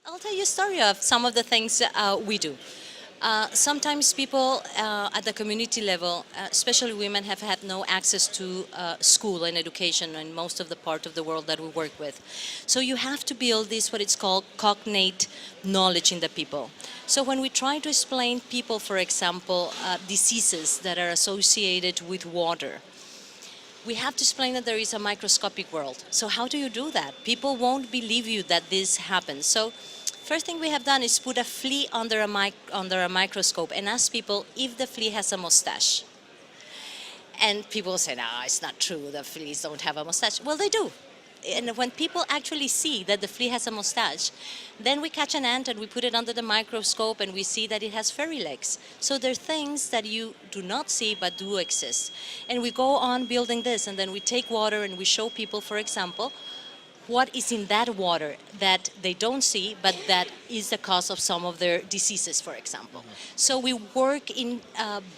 I'll tell you a story of some of the things we do. Sometimes people at the community level, especially women, have had no access to school and education in most of the part of the world that we work with. So you have to build this, what it's called, cognate knowledge in the people. So when we try to explain people, for example, diseases that are associated with water, we have to explain that there is a microscopic world. So how do you do that? People won't believe you that this happens. So first thing we have done is put a flea under a microscope and ask people if the flea has a mustache. And people say, no, it's not true, the fleas don't have a mustache. Well, they do. And when people actually see that the flea has a mustache, then we catch an ant and we put it under the microscope and we see that it has furry legs. So there are things that you do not see but do exist. And we go on building this, and then we take water and we show people, for example, what is in that water that they don't see, but that is the cause of some of their diseases, for example. So we work in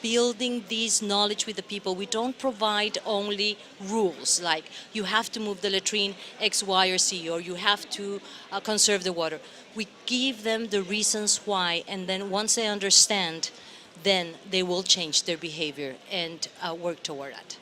building this knowledge with the people. We don't provide only rules, like you have to move the latrine X, Y, or Z, or you have to conserve the water. We give them the reasons why, and then once they understand, then they will change their behavior and work toward that.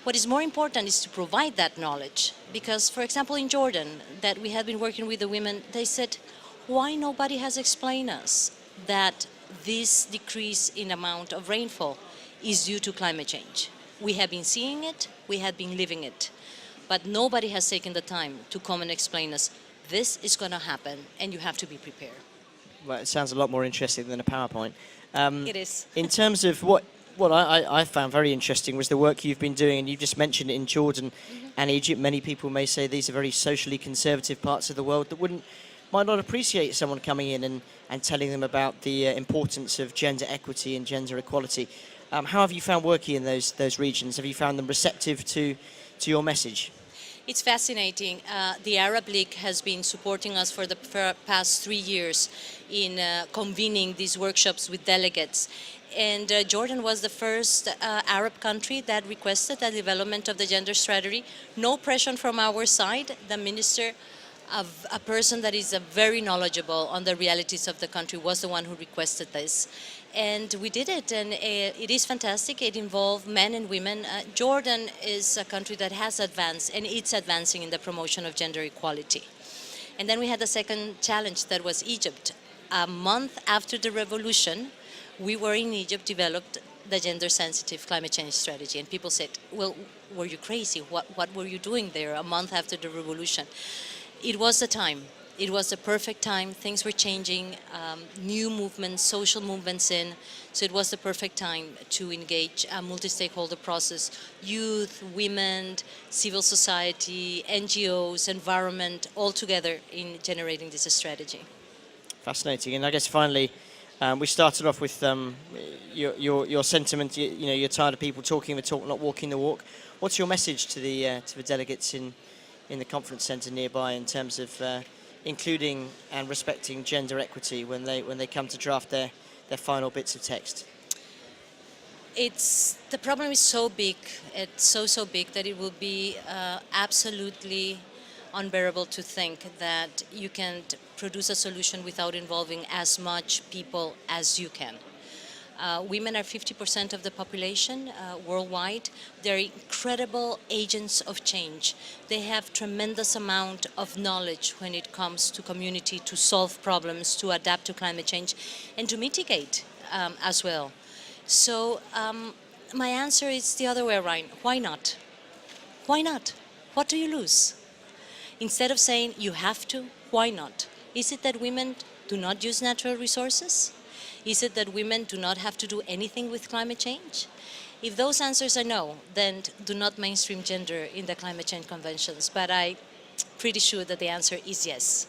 What is more important is to provide that knowledge, because, for example, in Jordan, that we had been working with the women, they said, why nobody has explained us that this decrease in amount of rainfall is due to climate change? We have been seeing it, we have been living it, but nobody has taken the time to come and explain us, this is going to happen and you have to be prepared. Well, it sounds a lot more interesting than a PowerPoint. It is. In terms of what I found very interesting was the work you've been doing, and you just mentioned it in Jordan and Egypt. Many people may say these are very socially conservative parts of the world that might not appreciate someone coming in and telling them about the importance of gender equity and gender equality. How have you found working in those regions? Have you found them receptive to your message? It's fascinating. The Arab League has been supporting us for the past 3 years in convening these workshops with delegates. And Jordan was the first Arab country that requested the development of the gender strategy. No pressure from our side. The minister, a person that is very knowledgeable on the realities of the country, was the one who requested this. And we did it, and it is fantastic. It involved men and women. Jordan is a country that has advanced, and it's advancing in the promotion of gender equality. And then we had the second challenge, that was Egypt. A month after the revolution, we were in Egypt, developed the gender-sensitive climate change strategy. And people said, well, were you crazy? What were you doing there a month after the revolution? It was the time. It was the perfect time. Things were changing, new movements, social movements in. So it was the perfect time to engage a multi-stakeholder process, youth, women, civil society, NGOs, environment, all together in generating this strategy. Fascinating. And I guess finally, we started off with your sentiment. You're tired of people talking the talk, not walking the walk. What's your message to the delegates in the conference centre nearby in terms of including and respecting gender equity when they come to draft their final bits of text? The problem is so big. It's so big that it will be absolutely unbearable to think that you can produce a solution without involving as much people as you can. Women are 50% of the population worldwide. They're incredible agents of change. They have tremendous amount of knowledge when it comes to community, to solve problems, to adapt to climate change, and to mitigate as well. So my answer is the other way around. Why not? Why not? What do you lose? Instead of saying you have to, why not? Is it that women do not use natural resources? Is it that women do not have to do anything with climate change? If those answers are no, then do not mainstream gender in the climate change conventions. But I'm pretty sure that the answer is yes.